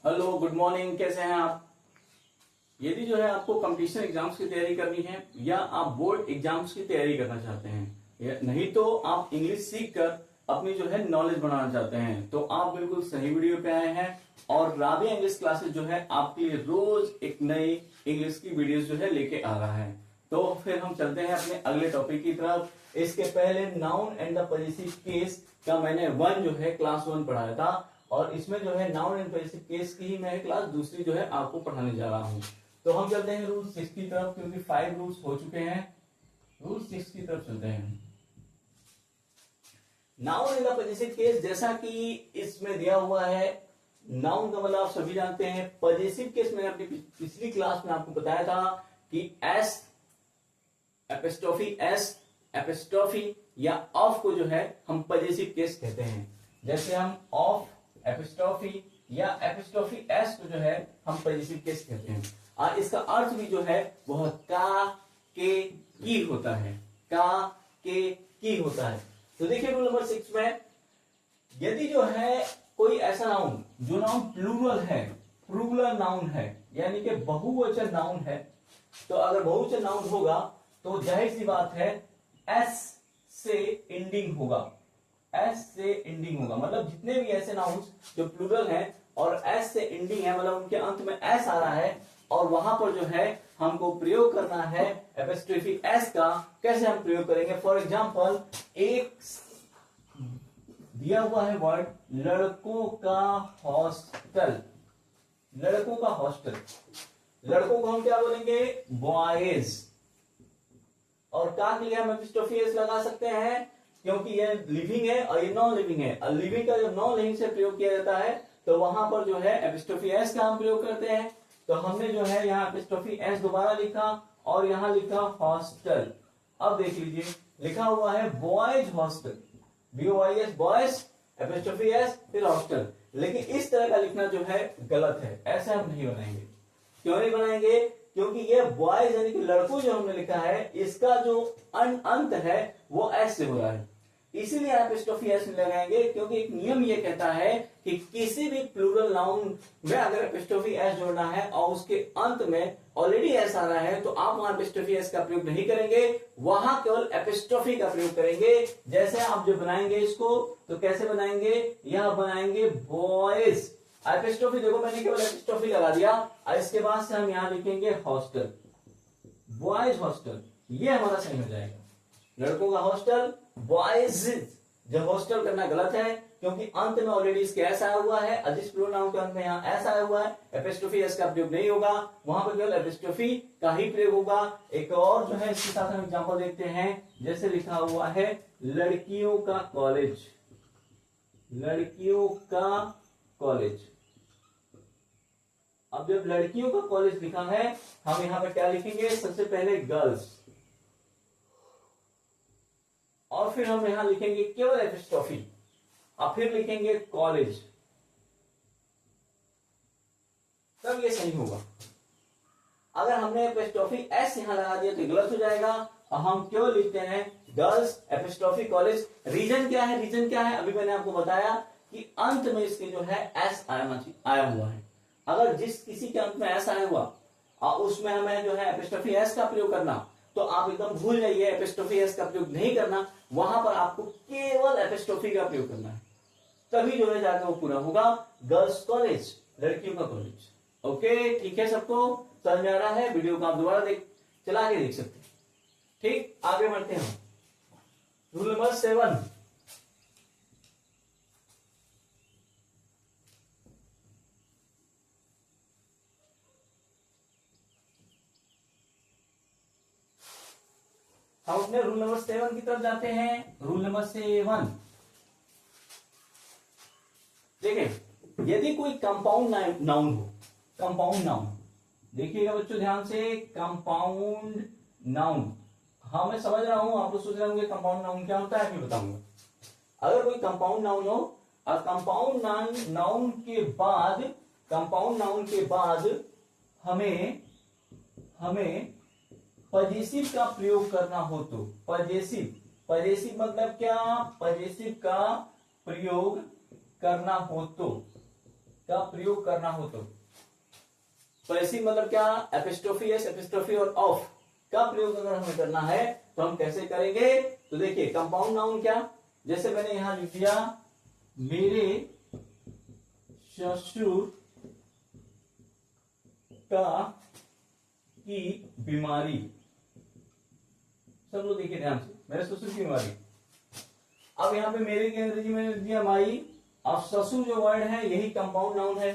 Hello, good morning. कैसे हैं आप? यदि जो है आपको कंपटीशन एग्जाम्स की तैयारी करनी है या आप बोर्ड एग्जाम्स की तैयारी करना चाहते हैं या नहीं तो आप इंग्लिश सीख कर अपनी जो है नॉलेज बढ़ाना चाहते हैं तो आप बिल्कुल सही वीडियो पे आए हैं। और राबिया इंग्लिश क्लासेस जो है आपके लिए रोज एक नई इंग्लिश की वीडियोस जो है लेके आ रहा है। तो फिर हम चलते हैं अपने अगले टॉपिक की तरफ। इसके पहले noun and the possessive case का मैंने वन जो है क्लास 1 पढ़ाया था और इसमें जो है नाउन एंड पॉजेसिव केस की ही मैं क्लास दूसरी जो है आपको पढ़ाने जा रहा हूँ। तो हम चलते हैं रूल 6 की तरफ, क्योंकि 5 रूल्स हो चुके हैं। रूल 6 की तरफ चलते हैं। Noun in the possessive case, जैसा कि इसमें दिया हुआ है, नाउन का मतलब आप सभी जानते हैं। पॉजेसिव केस मैंने अपनी पिछली क्लास में आपको बताया था कि एस एपिस्ट्रोफी या ऑफ को जो है हम पॉजेसिव केस कहते हैं। जैसे हम ऑफ एपिस्ट्रोफी या एपिस्ट्रोफी एस को जो है हम पॉजेसिव केस कहते हैं। और इसका अर्थ भी जो है वह का के की होता है। का के की होता है। तो देखिए रूल नंबर 6 में, यदि जो है कोई ऐसा नाउन जो नाउन प्लूरल नाउन है यानी कि बहुवचन नाउन है, तो अगर बहुवचन नाउन होगा तो जाहिर सी बात है एस से एंडिंग होगा। एस से एंडिंग होगा मतलब जितने भी ऐसे नाउन्स जो प्लूरल हैं और एस से एंडिंग है, मतलब उनके अंत में एस आ रहा है और वहां पर जो है हमको प्रयोग करना है एपिस्ट्रोफी एस का। कैसे हम प्रयोग करेंगे? फॉर एग्जाम्पल, एक दिया हुआ है वर्ड लड़कों का हॉस्टल। लड़कों का हॉस्टल, लड़कों को हम क्या बोलेंगे? बॉयज। और का के लिए हम एपिस्ट्रोफी एस लगा सकते हैं क्योंकि ये लिविंग है और ये नॉन लिविंग है। और लिविंग का जब नॉन लिविंग से प्रयोग किया जाता है तो वहां पर जो है एपिस्ट्रोफी एस का हम प्रयोग करते हैं। तो हमने जो है यहाँ एपिस्ट्रोफी एस दोबारा लिखा और यहाँ लिखा हॉस्टल। अब देख लीजिए, लिखा हुआ है boys hostel, BOYS boys, apostrophe S फिर हॉस्टल। लेकिन इस तरह का लिखना जो है गलत है, ऐसा हम नहीं बनाएंगे। क्यों नहीं बनाएंगे? क्योंकि ये बॉयज यानी कि लड़कों जो हमने लिखा है इसका जो अंत है वो एस से हो रहा है, इसीलिए आप एपिस्ट्रोफी एस में लगाएंगे। क्योंकि एक नियम ये कहता है कि किसी भी प्लूरल नाउन में अगर एपिस्ट्रोफी एस जोड़ना है और उसके अंत में ऑलरेडी एस आ रहा है तो आप वहां एपिस्ट्रोफी एस का प्रयोग नहीं करेंगे, वहां केवल एपिस्ट्रोफी का प्रयोग करेंगे। जैसे आप जो बनाएंगे इसको तो कैसे बनाएंगे? यह बनाएंगे बॉयज। एपिस्ट्रोफी देखो मैंने केवल एपिस्ट्रोफी लगा दिया और इसके बाद से हम यहां लिखेंगे हॉस्टल, बॉयज हॉस्टल। ये हमारा सही हो जाएगा, लड़कों का हॉस्टल बॉयज। जब हॉस्टल करना गलत है क्योंकि अंत में ऑलरेडी इसके एस आया हुआ है और जिस प्लूरल नाउन के अंत में यहाँ एस आया हुआ है एपिस्ट्रोफी एस का प्रयोग नहीं होगा, वहां पर केवल एपिस्ट्रोफी का ही प्रयोग होगा। एक और जो है इसके साथ हम एग्जांपल देखते हैं। जैसे लिखा हुआ है लड़कियों का कॉलेज, लड़कियों का कॉलेज। अब जब लड़कियों का कॉलेज लिखा है हम यहां पर क्या लिखेंगे? सबसे पहले गर्ल्स और फिर हम यहां लिखेंगे केवल एपिस्ट्रोफी और फिर लिखेंगे कॉलेज, तब ये सही होगा। अगर हमने एपिस्ट्रोफी एस यहां लगा दिया तो गलत हो जाएगा और हम केवल लिखते हैं गर्ल्स एपिस्ट्रोफी कॉलेज। रीजन क्या है? रीजन क्या है? अभी मैंने आपको बताया कि अंत में इसके जो है एस आया हुआ है। अगर जिस किसी के अंत में एस आया हुआ और उसमें हमें जो है एपिस्ट्रोफी एस का प्रयोग करना, तो आप एकदम भूल जाइए, एपिस्ट्रोफी एस का प्रयोग नहीं करना। वहां पर आपको केवल एपिस्ट्रोफी का प्रयोग करना है, तभी जो है जाकर वो पूरा होगा। गर्ल्स कॉलेज, लड़कियों का कॉलेज। ओके, ठीक है, सबको समझ में आ रहा है? वीडियो को आप दोबारा चला के देख सकते हैं। ठीक, आगे बढ़ते हैं। रूल नंबर 7, हम अपने रूल नंबर 7 की तरफ जाते हैं। रूल नंबर 7 देखिए, यदि कोई कंपाउंड नाउन हो, कंपाउंड नाउन, देखिएगा बच्चों ध्यान से, कंपाउंड नाउन। हाँ मैं समझ रहा हूं, आप लोग सोच रहे होंगे कंपाउंड नाउन क्या होता है, मैं बताऊंगा। अगर कोई कंपाउंड नाउन हो और कंपाउंड नाउन के बाद, कंपाउंड नाउन के बाद हमें पॉजेसिव का प्रयोग करना हो तो, पॉजेसिव मतलब क्या? पॉजेसिव का प्रयोग करना हो तो का प्रयोग करना हो तो पॉसेसिव मतलब क्या, एपिस्ट्रोफी एस, एपिस्ट्रोफी और ऑफ का प्रयोग अगर हमें करना है तो हम कैसे करेंगे। तो देखिए कंपाउंड नाउन क्या, जैसे मैंने यहां लिख दिया मेरे ससुर का की बीमारी, सब लोग देखिए ध्यान से, मेरे ससुर की बीमारी। अब यहाँ पे मेरे की अंग्रेजी में लिख दिया माई। अब ससुर जो वर्ड है यही कंपाउंड नाउन है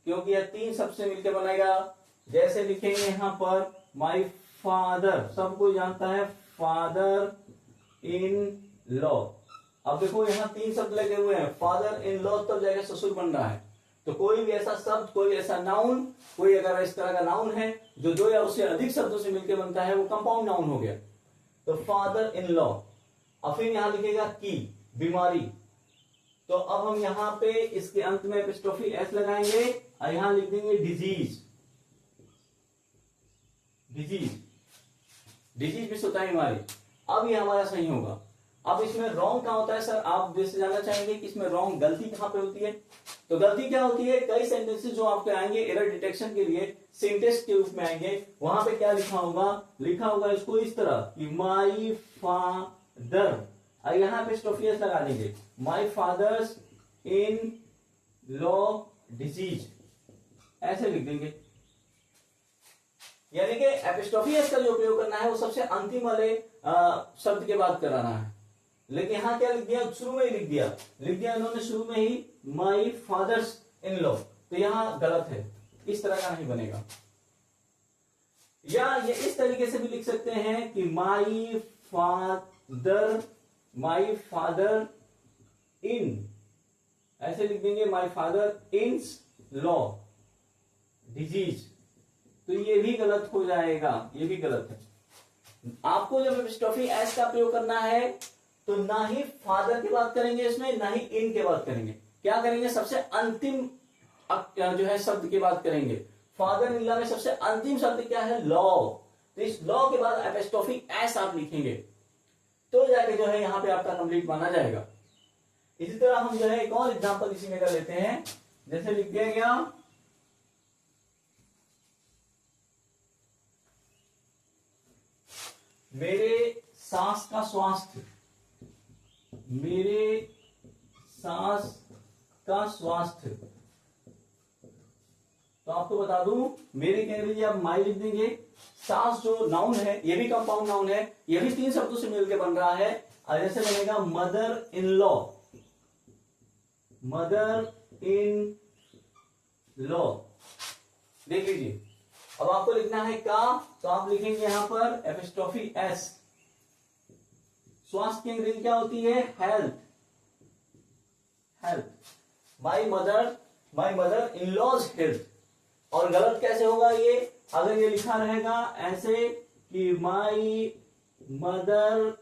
क्योंकि यह तीन शब्द से मिलकर बनेगा। जैसे लिखेंगे यहाँ पर माई फादर, सबको जानता है फादर इन लॉ। अब देखो यहाँ तीन शब्द लगे हुए हैं, फादर इन लॉ तब जाएगा ससुर बन रहा है। तो कोई भी ऐसा शब्द, कोई ऐसा नाउन, कोई अगर इस तरह का नाउन है जो दो या उससे अधिक शब्दों से मिलकर बनता है वो कंपाउंड नाउन हो गया। तो फादर इन लॉ। और फिर यहां लिखेगा की बीमारी, तो अब हम यहाँ पे इसके अंत में एपिस्ट्रोफी एस लगाएंगे और यहां लिख देंगे डिजीज। डिजीज, डिजीज भी होता है बीमारी। अब ये हमारा सही होगा। अब इसमें रॉन्ग कहां होता है सर, आप जैसे जानना चाहेंगे कि इसमें रॉन्ग गलती कहां पे होती है। तो गलती क्या होती है, कई सेंटेंसेस जो आपके आएंगे एरर डिटेक्शन के लिए सिंटेक्स के रूप में आएंगे, वहां पे क्या लिखा होगा, लिखा होगा इसको इस तरह कि माई फादर, और यहां पे स्टोफियस लगा देंगे my father's in law disease, ऐसे लिख देंगे। यानी कि एपिस्ट्रोफियस का जो प्रयोग करना है वो सबसे अंतिम वाले शब्द के बाद कराना है। लेकिन यहां क्या लिख दिया, शुरू में ही लिख दिया इन्होंने शुरू में ही माई फादर्स इन लॉ, तो यहां गलत है, इस तरह का नहीं बनेगा। या ये इस तरीके से भी लिख सकते हैं कि माई फादर इन, ऐसे लिख देंगे my father in law disease, तो ये भी गलत हो जाएगा, ये भी गलत है। आपको जब एपिस्ट्रोफी एस का प्रयोग करना है तो ना ही फादर की बात करेंगे इसमें, ना ही इन के बात करेंगे। क्या करेंगे, सबसे अंतिम जो है शब्द की बात करेंगे। फादर इन लॉ में सबसे अंतिम शब्द क्या है, लॉ। तो इस लॉ के बाद एपिस्ट्रोफी एस आप लिखेंगे तो जाके जो है यहां पे आपका कंप्लीट माना जाएगा। इसी तरह हम जो है एक और एग्जांपल इसी में कर लेते हैं। जैसे लिख दिया गया मेरे सांस का स्वास्थ्य, मेरे सांस का स्वास्थ्य। तो आपको बता दूं मेरे के अंग्रेजी आप माई लिख देंगे। सांस जो नाउन है ये भी कंपाउंड नाउन है, ये भी तीन शब्दों से मिलकर बन रहा है। और जैसे बनेगा mother in law, mother in law, देख लीजिए। अब आपको लिखना है का, तो आप लिखेंगे यहां पर एपिस्ट्रोफी एस। स्वास्थ्य की अंग्रेजी क्या होती है, health, health. My mother in law's health. और गलत कैसे होगा ये, अगर ये लिखा रहेगा ऐसे कि माई मदर,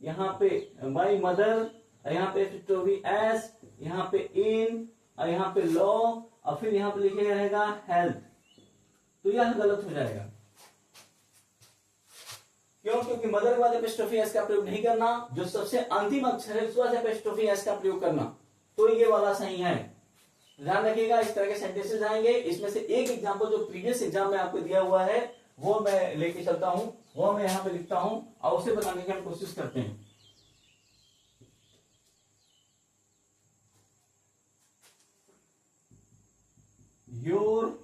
यहां पे माई मदर, यहां पे एपिस्ट्रोफी एस, यहां पे इन, और यहां पे लॉ, और फिर यहां पे लिखे रहेगा हेल्थ, तो यह गलत हो जाएगा। क्यों, क्योंकि मदर के बाद एपिस्ट्रोफी एस का प्रयोग नहीं करना, जो सबसे अंतिम अक्षर है उसके बाद एपिस्ट्रोफी एस का प्रयोग करना, तो ये वाला सही है। ध्यान रखिएगा, इस तरह के सेंटेंसेस आएंगे। इसमें से एक एग्जांपल जो प्रीवियस एग्जाम में आपको दिया हुआ है वो मैं लेके चलता हूं, वो मैं यहां पे लिखता हूं और उसे बताने की हम कोशिश करते हैं। Your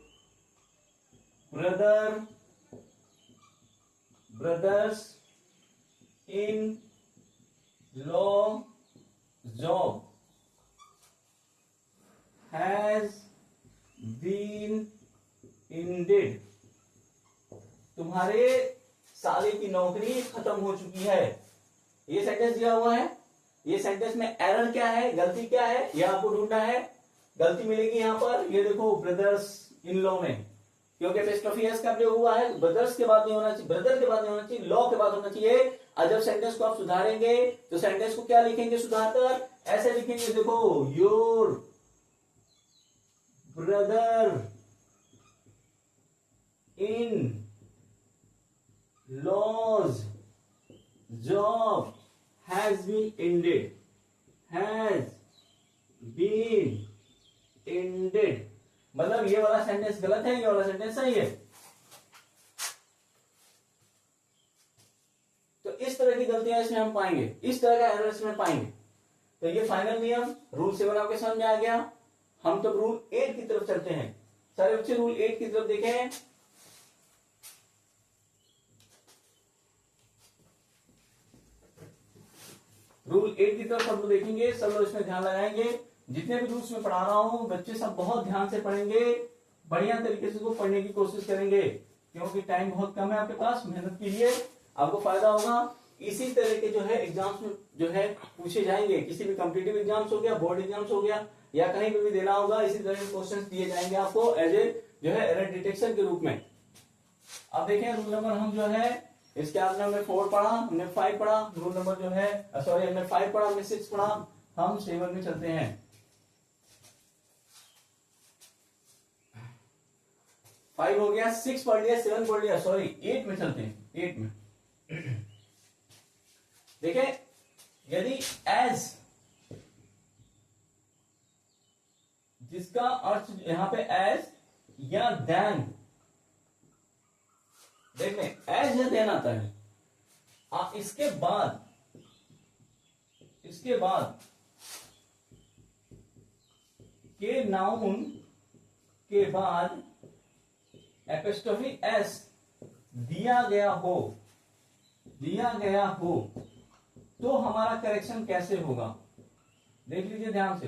brothers in law job has been ended। तुम्हारे साले की नौकरी खत्म हो चुकी है। ये सेंटेंस दिया हुआ है, ये सेंटेंस में एरर क्या है, गलती क्या है, यह आपको ढूंढना है। गलती मिलेगी यहां पर, ये देखो ब्रदर्स इन लॉ में, क्योंकि एपिस्ट्रोफी एस का प्रयोग हुआ है, ब्रदर्स के बाद नहीं होना चाहिए, ब्रदर के बाद नहीं होना चाहिए, लॉ के बाद होना चाहिए। और जब सेंटेंस को आप सुधारेंगे तो सेंटेंस को क्या लिखेंगे सुधारकर, ऐसे लिखेंगे, देखो your brother in law's job has been ended, has been ended, मतलब ये वाला सेंटेंस गलत है, ये वाला सेंटेंस सही है। तो इस तरह की गलतियां इसमें हम पाएंगे, इस तरह का एरर इसमें पाएंगे। तो ये फाइनल नियम रूल 7 आपके समझ में आ गया। हम तो रूल 8 की तरफ चलते हैं। सारे बच्चे रूल 8 की तरफ देखें। रूल 8 की तरफ सब लोग देखेंगे, सब लोग इसमें ध्यान लगाएंगे। जितने भी रूल्स में पढ़ा रहा हूं बच्चे सब बहुत ध्यान से पढ़ेंगे, बढ़िया तरीके से इसको पढ़ने की कोशिश करेंगे, क्योंकि टाइम बहुत कम है आपके पास। मेहनत कीजिए, आपको फायदा होगा। इसी तरह के जो है एग्जाम्स में जो है पूछे जाएंगे, किसी भी कॉम्पिटिटिव एग्जाम्स हो गया, बोर्ड एग्जाम्स हो गया, या कहीं पे भी देना होगा, इसी तरह के क्वेश्चन दिए जाएंगे आपको एज ए जो है एरर डिटेक्शन के रूप में। अब देखें रूल नंबर हम जो है इसके बाद हमने 4 पढ़ा, हमने 5 पढ़ा, रूल नंबर जो है सॉरी हमने 5 पढ़ा, हमने 6 पढ़ा, हम 7 में चलते हैं। 5 हो गया, 6 पढ़ लिया, 7 पढ़ लिया, सॉरी 8 में चलते हैं। 8 में देखें, यदि एज जिसका अर्थ यहां पे एज या देन, देख लें एज या देन आता है, इसके बाद के नाउन के बाद एपिस्ट्रोफी एस दिया गया हो तो हमारा करेक्शन कैसे होगा। देख लीजिए ध्यान से,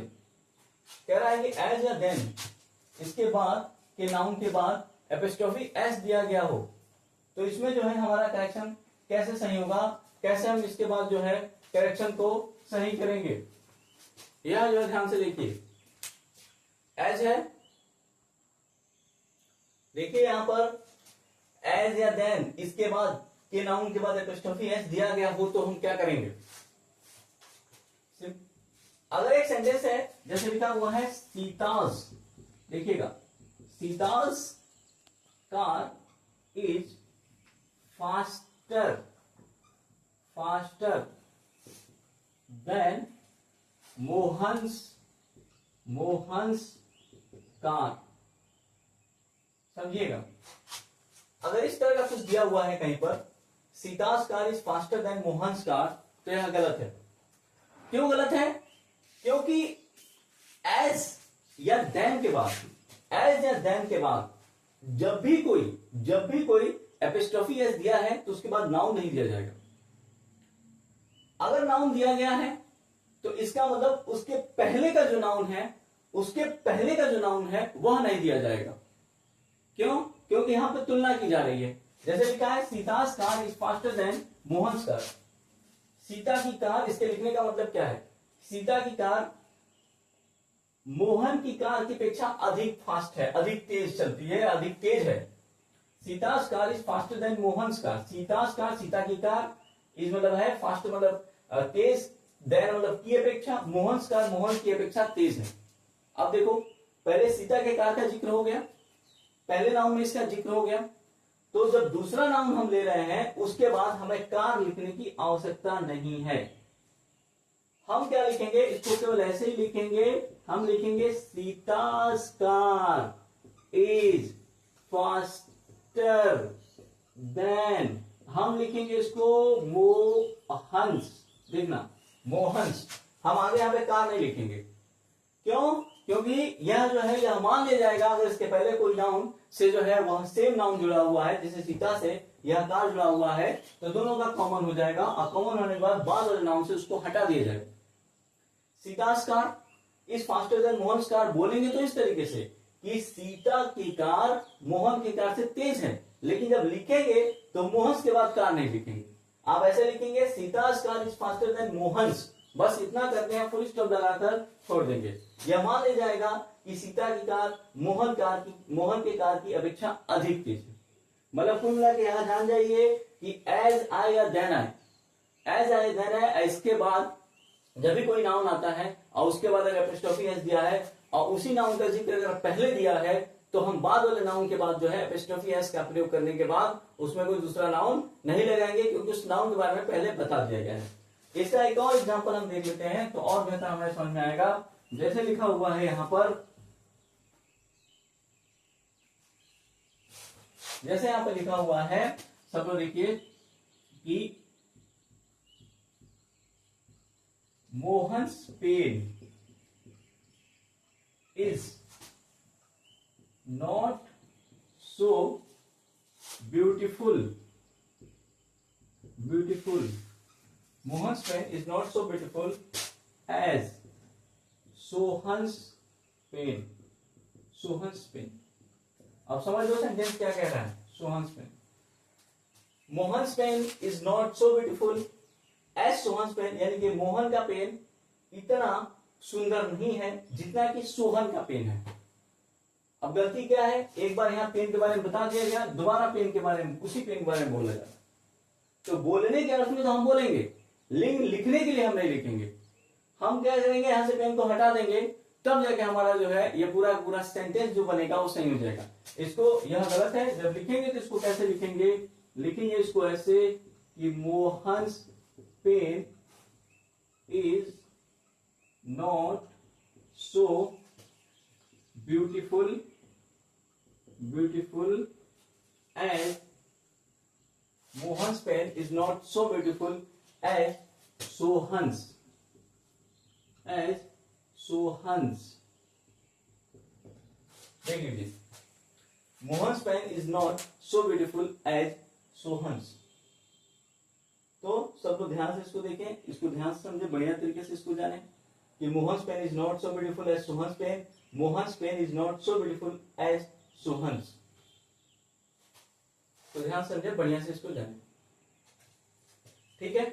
कह रहा है कि एज या देन इसके बाद के नाउन के बाद एपिस्ट्रोफी एस दिया गया हो तो इसमें जो है हमारा करेक्शन कैसे सही होगा, कैसे हम इसके बाद जो है करेक्शन को सही करेंगे। यह जो है ध्यान से देखिए, एज है, देखिए यहां पर एज या देन इसके बाद के नाउन के बाद एपिस्ट्रोफी एस दिया गया हो तो हम क्या करेंगे। अगर एक सेंटेंस है जैसे लिखा हुआ है सीताज, देखिएगा Sita's car is faster than Mohan's car. समझिएगा, अगर इस तरह का कुछ दिया हुआ है कहीं पर Sita's car is faster than Mohan's car, तो यह गलत है। क्यों गलत है? क्योंकि एज या देन के बाद जब भी कोई एपिस्ट्रोफी एस दिया है तो उसके बाद नाउन नहीं दिया जाएगा। अगर नाउन दिया गया है तो इसका मतलब उसके पहले का जो नाउन है वह नहीं दिया जाएगा। क्यों? क्योंकि यहां पर तुलना की जा रही है। जैसे लिखा है Sita's car is faster than Mohan's car, Sita की कार, इसके लिखने का मतलब क्या है, सीता की कार मोहन की कार की अपेक्षा अधिक फास्ट है, अधिक तेज चलती है, अधिक तेज है। Sita's car is faster than Mohan's car, Sita's car Sita की कार इज मतलब है फास्ट मतलब तेज, देन मतलब की अपेक्षा, मोहन्स कार मोहन की अपेक्षा तेज है। अब देखो, पहले सीता के कार का जिक्र हो गया, पहले नाउन में इसका जिक्र हो गया, तो जब दूसरा नाउन हम ले रहे हैं उसके बाद हमें कार लिखने की आवश्यकता नहीं है। हम क्या लिखेंगे, इसको केवल ऐसे ही लिखेंगे, हम लिखेंगे Sita's car is faster then, हम लिखेंगे इसको मोहन्स, देखना मोहन्स, हम आगे यहां पे कार नहीं लिखेंगे। क्यों? क्योंकि यह जो है यह मान लिया जाएगा अगर इसके पहले कोई नाउन से जो है वह सेम नाउन जुड़ा हुआ है, जैसे सीता से यह कार जुड़ा हुआ है, तो दोनों का कॉमन हो जाएगा, और कॉमन होने के बाद वाले नाउन से उसको हटा दिया जाएगा। Sita's car is faster than Mohan's car बोलेंगे तो इस तरीके से कि सीता की कार मोहन की कार से तेज है, लेकिन जब लिखेंगे तो मोहन्स के बाद कार नहीं लिखेंगे। आप ऐसे लिखेंगे Sita's car is faster than Mohan's, बस इतना करते हैं, फुल स्टॉप लगाकर छोड़ देंगे। यह मान लिया जाएगा कि सीता की कार मोहन के कार की अपेक्षा अधिक तेज है। मतलब कुल मिला के यहां जान जाइए कि एज आए या देन आए, एज आए देन आए, इसके बाद जब भी कोई नाउन आता है और उसके बाद अगर एपिस्ट्रोफी एस दिया है और उसी नाउन का जिक्र अगर पहले दिया है तो हम बाद वाले नाउन के बाद जो है एपिस्ट्रोफी एस का प्रयोग करने के बाद उसमें कोई दूसरा नाउन नहीं लगाएंगे, क्योंकि उस नाउन के बारे में पहले बता दिया गया है। इसका एक और एग्जांपल हम देख लेते हैं तो और बेहतर हमें समझ में आएगा। जैसे लिखा हुआ है यहां पर जैसे यहाँ पर लिखा हुआ है, सब लोग देखिए कि Mohan's pen is not so beautiful. Mohan's pen is not so beautiful as Sohan's pen. Sohan's pen. अब समझ लो सेंटेंस क्या कह रहा है। Sohan's pen. Mohan's pen is not so beautiful as Sohan's pen, यानी कि मोहन का पेन इतना सुंदर नहीं है जितना कि सोहन का पेन है। अब गलती क्या है, एक बार यहाँ पेन के बारे में बता दिया गया, दोबारा पेन के बारे में, उसी पेन के बारे में बोला जाता। तो बोलने के अर्थ में तो हम बोलेंगे, लिंक लिखने के लिए हम नहीं लिखेंगे। हम क्या करेंगे, यहां से पेन को हटा देंगे, तब जाके हमारा जो है ये पूरा सेंटेंस जो बनेगा वो सही हो जाएगा। इसको यह गलत है, जब लिखेंगे तो इसको कैसे लिखेंगे, लिखेंगे इसको ऐसे कि Mohan's pen is not so beautiful as Mohan's pen is not so beautiful as Sohan's. देख लीजिए, Mohan's pen is not so beautiful as Sohan's. तो सब लोग ध्यान से इसको देखें, इसको ध्यान से समझे, बढ़िया तरीके से इसको जाने कि Mohan's pen is not so beautiful as Sohan's pen. Mohan's pen is not so beautiful as Sohan's. तो ध्यान समझे, बढ़िया से इसको जाने। ठीक है,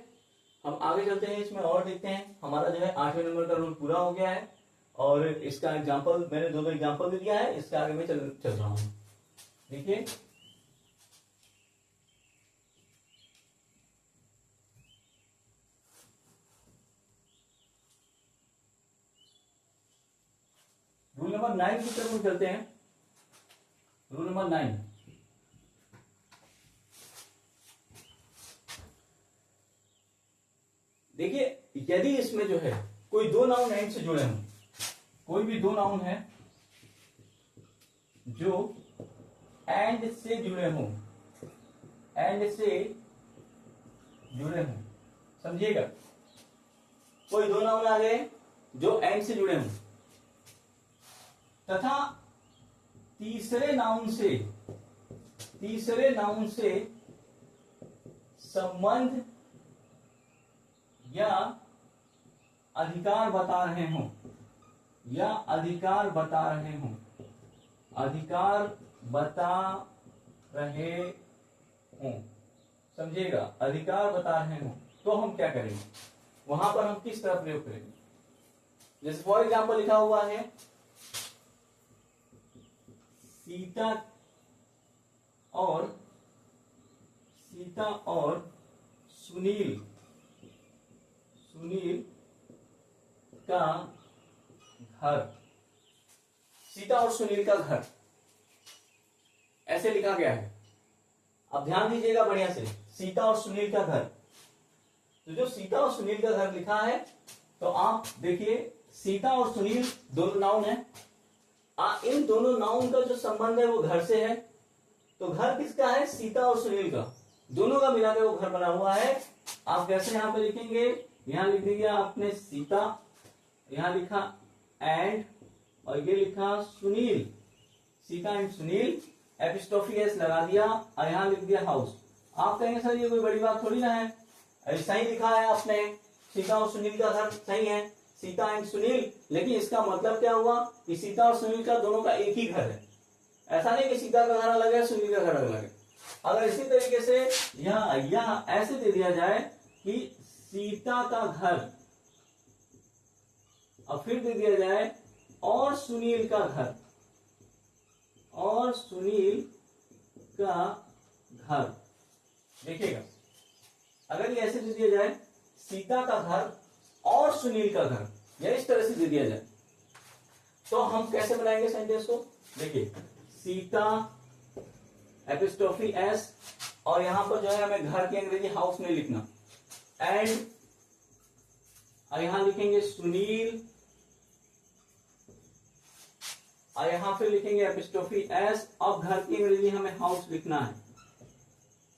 हम आगे चलते हैं, इसमें और देखते हैं। हमारा जो है 8वें नंबर का रूल पूरा हो गया है और इसका एग्जांपल मैंने दो एग्जांपल भी दिया है, इसके आगे में चल रहा हूं। देखिए, रूल नंबर 9 की तरफ चलते हैं। रूल नंबर 9, देखिए, यदि इसमें जो है कोई दो नाउन एंड से जुड़े हों, कोई भी दो नाउन है जो एंड से जुड़े हों, समझिएगा, कोई दो नाउन आ गए जो एंड से जुड़े हों तथा तीसरे नाउन से संबंध या अधिकार बता रहे हों, समझिएगा, अधिकार बता रहे हों, तो हम क्या करेंगे, वहां पर हम किस तरह प्रयोग करेंगे। जैसे फॉर एग्जाम्पल लिखा हुआ है, सीता और सुनील का घर, सीता और सुनील का घर, ऐसे लिखा गया है। अब ध्यान दीजिएगा बढ़िया से, सीता और सुनील का घर, तो जो सीता और सुनील का घर लिखा है, तो आप देखिए सीता और सुनील दोनों नाउन है, इन दोनों नाउन का जो संबंध है वो घर से है। तो घर किसका है, सीता और सुनील का, दोनों का मिलाकर वो घर बना हुआ है। आप कैसे यहाँ पे लिखेंगे, यहाँ लिख दीजिए आपने सीता, यहाँ लिखा एंड, और ये लिखा Sunil, Sita and Sunil, apostrophe S लगा दिया, और यहाँ लिख दिया हाउस। आप कहेंगे सर ये कोई बड़ी बात थोड़ी ना है, ऐसा ही लिखा है आपने, सीता और सुनील का घर सही है, सीता एंड सुनील, लेकिन इसका मतलब क्या हुआ कि सीता और सुनील का दोनों का एक ही घर है। ऐसा नहीं कि सीता का घर अलग है, सुनील का घर अलग है। अगर इसी तरीके से यहाँ ऐसे दे दिया जाए कि सीता का घर, और फिर दे दिया जाए और सुनील का घर, देखिएगा, अगर ये ऐसे दे दिया जाए सीता का घर और सुनील का घर, या इस तरह से दे दिया जाए, तो हम कैसे बनाएंगे सेंटेंस को। देखिए, सीता एपिस्ट्रोफी एस, और यहां पर जो है हमें घर की अंग्रेजी हाउस में लिखना, एंड, और यहां लिखेंगे सुनील और यहाँ पे लिखेंगे एपिस्ट्रोफी एस। अब घर की अंग्रेजी हमें हाउस लिखना है।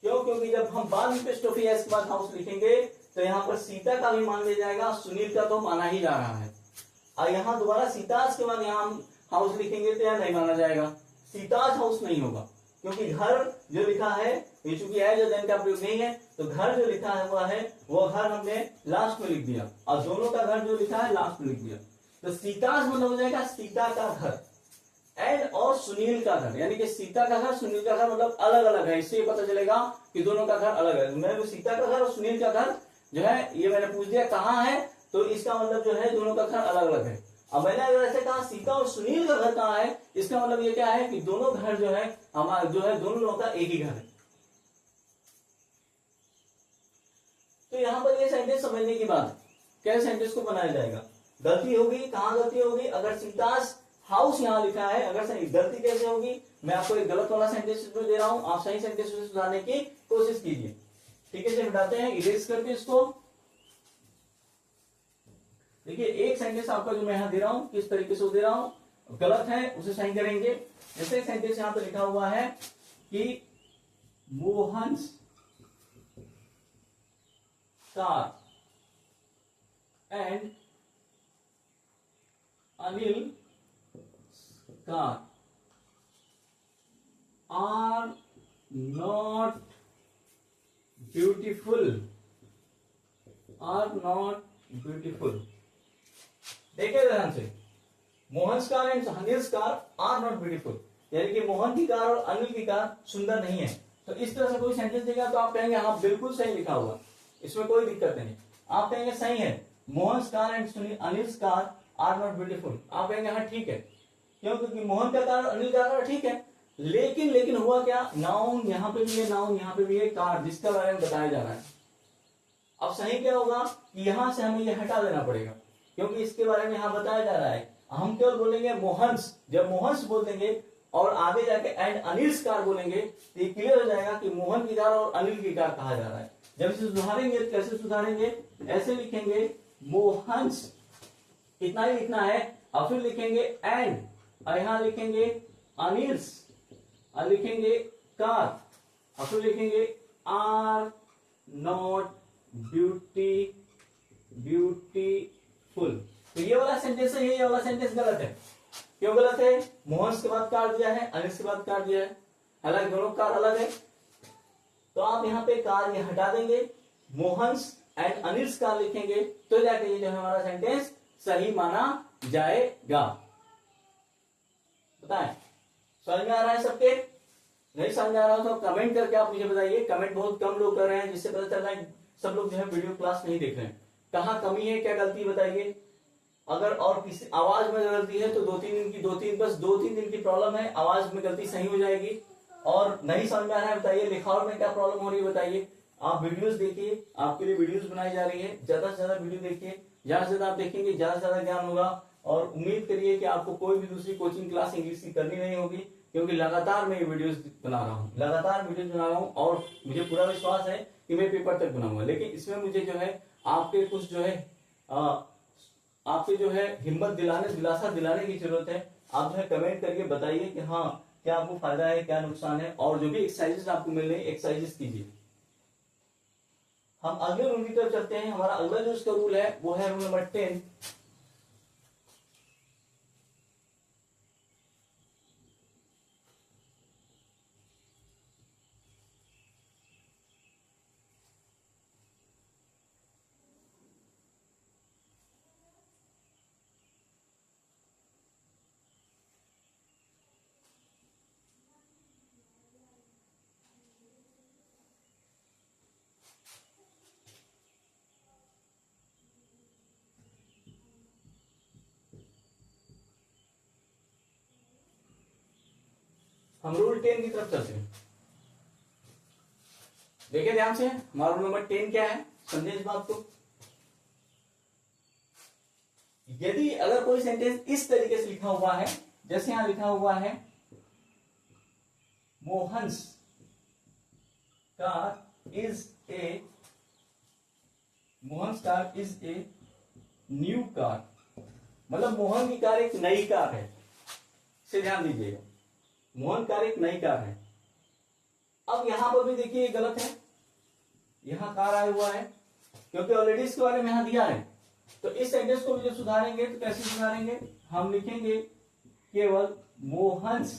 क्यों? क्योंकि जब हम बाद में एपिस्ट्रोफी एस के बाद हाउस लिखेंगे तो यहाँ पर सीता का भी मान लिया जाएगा, सुनील का तो माना ही जा रहा है। और यहाँ दोबारा सीताज के बाद यहाँ हम हाउस लिखेंगे तो यह नहीं माना जाएगा, सीताज हाउस नहीं होगा, क्योंकि घर जो लिखा है ये चूंकि है जो देन का प्रयोग नहीं है, तो घर जो लिखा है हुआ है वो घर हमने लास्ट में लिख दिया, और दोनों का घर जो लिखा है लास्ट में लिख दिया। तो सीताज मतलब हो जाएगा सीता का घर, एंड और सुनील का घर, यानी कि सीता का घर सुनील का घर मतलब अलग अलग है। इससे पता चलेगा कि दोनों का घर अलग है। मैं सीता का घर और सुनील का घर जो है ये मैंने पूछ दिया कहाँ है, तो इसका मतलब जो है दोनों का घर अलग अलग है। अब मैंने अगर ऐसे कहा सीता और सुनील का घर कहाँ है, इसका मतलब ये क्या है कि दोनों घर जो है हमारा जो है दोनों लोगों का एक ही घर है। तो यहां पर ये सेंटेंस समझने की बात है, कैसे सेंटेंस को बनाया जाएगा। गलती होगी, कहां गलती होगी? अगर सीताज हाउस यहां लिखा है, अगर सही गलती कैसे होगी? मैं आपको एक गलत वाला सेंटेंस दे रहा हूं, आप सही सेंटेंस से सुधारने की कोशिश कीजिए। ठीक है, इसे हटाते हैं, इरेज करते हैं इसको। देखिए एक सेंटेंस आपका जो मैं यहां दे रहा हूं किस तरीके से दे रहा हूं, गलत है उसे सही करेंगे। जैसे सेंटेंस यहां पर लिखा हुआ है कि Mohan car and Anil car are not beautiful, are not beautiful. देखिए ध्यान से, Mohan car and Anil car are not beautiful, यानी कि मोहन की कार और अनिल की कार सुंदर नहीं है। तो इस तरह से कोई सेंटेंस देगा तो आप कहेंगे हाँ बिल्कुल सही लिखा हुआ, इसमें कोई दिक्कत नहीं। आप कहेंगे सही है, Mohan car and Anil car are not beautiful, आप कहेंगे हाँ ठीक है। क्यों? क्योंकि मोहन का कार अनिल का कार ठीक है, लेकिन हुआ क्या, नाउन यहाँ पे भी है, नाउन यहाँ पे भी है, कार जिसका बारे में बताया जा रहा है। अब सही क्या होगा कि यहां से हमें ये हटा देना पड़ेगा, क्योंकि इसके बारे में यहां बताया जा रहा है। हम केवल बोलेंगे मोहन्स, जब मोहन्स बोल देंगे और आगे जाके एंड अनिल कार बोलेंगे तो ये क्लियर हो जाएगा कि मोहन की कार और अनिल की कार कहा जा रहा है। जब इसे सुधारेंगे तो कैसे सुधारेंगे, ऐसे लिखेंगे मोहन्स, इतना ही लिखना है, और फिर लिखेंगे एंड, और यहां लिखेंगे अनिल्स, और लिखेंगे कार, और फिर लिखेंगे आर नॉट ब्यूटीफुल। तो ये वाला सेंटेंस है, ये वाला सेंटेंस गलत है। क्यों गलत है? मोहन के बाद कार दिया है, अनिल के बाद कार दिया है, हालांकि दोनों कार अलग है। तो आप यहाँ पे कार ये हटा देंगे, मोहन्स एंड अनिल कार लिखेंगे, तो जाके ये जो है हमारा सेंटेंस सही माना जाएगा। बताएं समझ में आ रहा है सबके? नहीं समझ में आ रहा हो तो कमेंट करके आप मुझे बताइए। कमेंट बहुत कम लोग कर रहे हैं, जिससे पता चल रहा है सब लोग जो है वीडियो क्लास नहीं देख रहे हैं। कहाँ कमी है, क्या गलती बताइए। अगर और किसी आवाज में गलती है तो दो तीन दिन की प्रॉब्लम है, आवाज में गलती सही हो जाएगी। और नहीं समझ में आ रहा है बताइए, लिखावट में क्या प्रॉब्लम हो रही है बताइए। आप वीडियोस देखिए, आपके लिए वीडियोस बनाई जा रही है, ज्यादा से ज्यादा वीडियो देखिए, ज्यादा से ज्यादा आप देखेंगे ज्यादा से ज्यादा ज्ञान होगा। और उम्मीद करिए कि आपको कोई भी दूसरी कोचिंग क्लास इंग्लिश की करनी नहीं होगी, क्योंकि लगातार मैं ये वीडियोस बना रहा हूँ, लगातार वीडियोस बना रहा हूँ, और मुझे पूरा विश्वास है कि मैं पेपर तक बनाऊंगा। लेकिन इसमें मुझे जो है आपके कुछ जो है आपके जो है हिम्मत दिलाने, दिलासा दिलाने की जरूरत है। आप जो है कमेंट करके बताइए कि हाँ क्या आपको फायदा है, क्या नुकसान है, और जो भी एक्सरसाइजेस आपको मिल रही है एक्सरसाइजेस कीजिए। हम अगले रूल की तरफ चलते हैं। हमारा अगला जो इसका रूल है वो है रूल नंबर 10। हम रूल 10 की तरफ चलते हैं। देखिए ध्यान से, हमारा रूल नंबर 10 क्या है, समझे इस बात को। यदि अगर कोई सेंटेंस इस तरीके से लिखा हुआ है, जैसे यहां लिखा हुआ है Mohan's car is a new car, मतलब मोहन की कार एक नई कार है। से ध्यान दीजिएगा, मोहन कार एक नई कार है। अब यहां पर भी देखिए ये गलत है, यहां कार आया हुआ है क्योंकि ऑलरेडी इसके बारे में यहां दिया है। तो इस सेंटेंस को भी जब सुधारेंगे तो कैसे सुधारेंगे, हम लिखेंगे केवल मोहन्स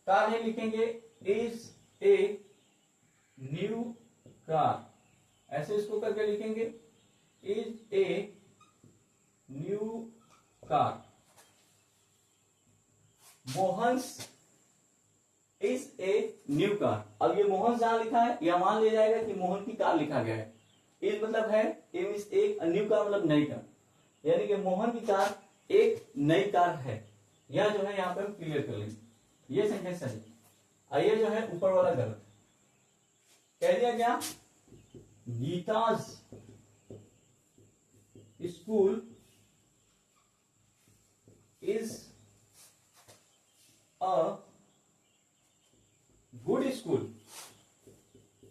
कार है, लिखेंगे इज ए न्यू कार, ऐसे इसको करके लिखेंगे is a new car. Mohan's is a new car. अब ये मोहन जहां लिखा है यह मान लिया जाएगा कि मोहन की कार लिखा गया है। इज मतलब है, ए मींस एक, न्यू कार मतलब नई कार, यानी कि मोहन की कार एक नई कार है। यह जो है यहाँ पे हम क्लियर कर लेंगे, ये सेंटेंस सही। आइए जो है ऊपर वाला गलत कह दिया क्या, Geeta's school is a good school,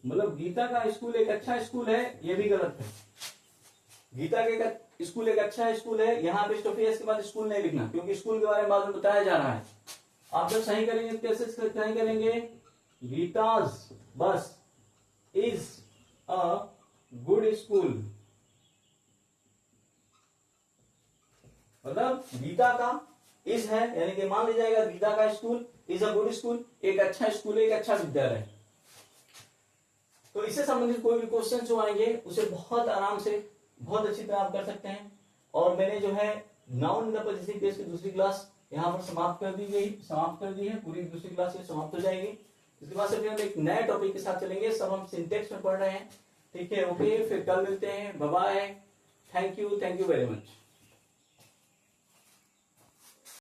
मतलब गीता का स्कूल एक अच्छा स्कूल है, ये भी गलत है। गीता के स्कूल एक अच्छा स्कूल है, यहां पे स्टोफियस के बाद स्कूल नहीं लिखना क्योंकि स्कूल के बारे में बाद में बताया जा रहा है। आप जब सही करेंगे कैसे सही करेंगे, गीताज बस इज अ गुड स्कूल, मतलब गीता का इज है, यानी कि मान लिया जाएगा गीता का school is a good school, एक अच्छा स्कूल है, एक अच्छा विद्यालय। तो इससे संबंधित कोई भी क्वेश्चन जो आएंगे उसे बहुत आराम से बहुत अच्छी तरह आप कर सकते हैं। और मैंने जो है noun in the positive case की दूसरी क्लास यहाँ पर समाप्त कर दी है, पूरी दूसरी क्लास ये समाप्त हो जाएगी। इसके बाद से फिर हम एक नए टॉपिक के साथ चलेंगे, सब हम सिंटेक्स में पढ़ रहे हैं, ठीक है। ओके, फिर कल मिलते हैं, bye bye, thank you very much.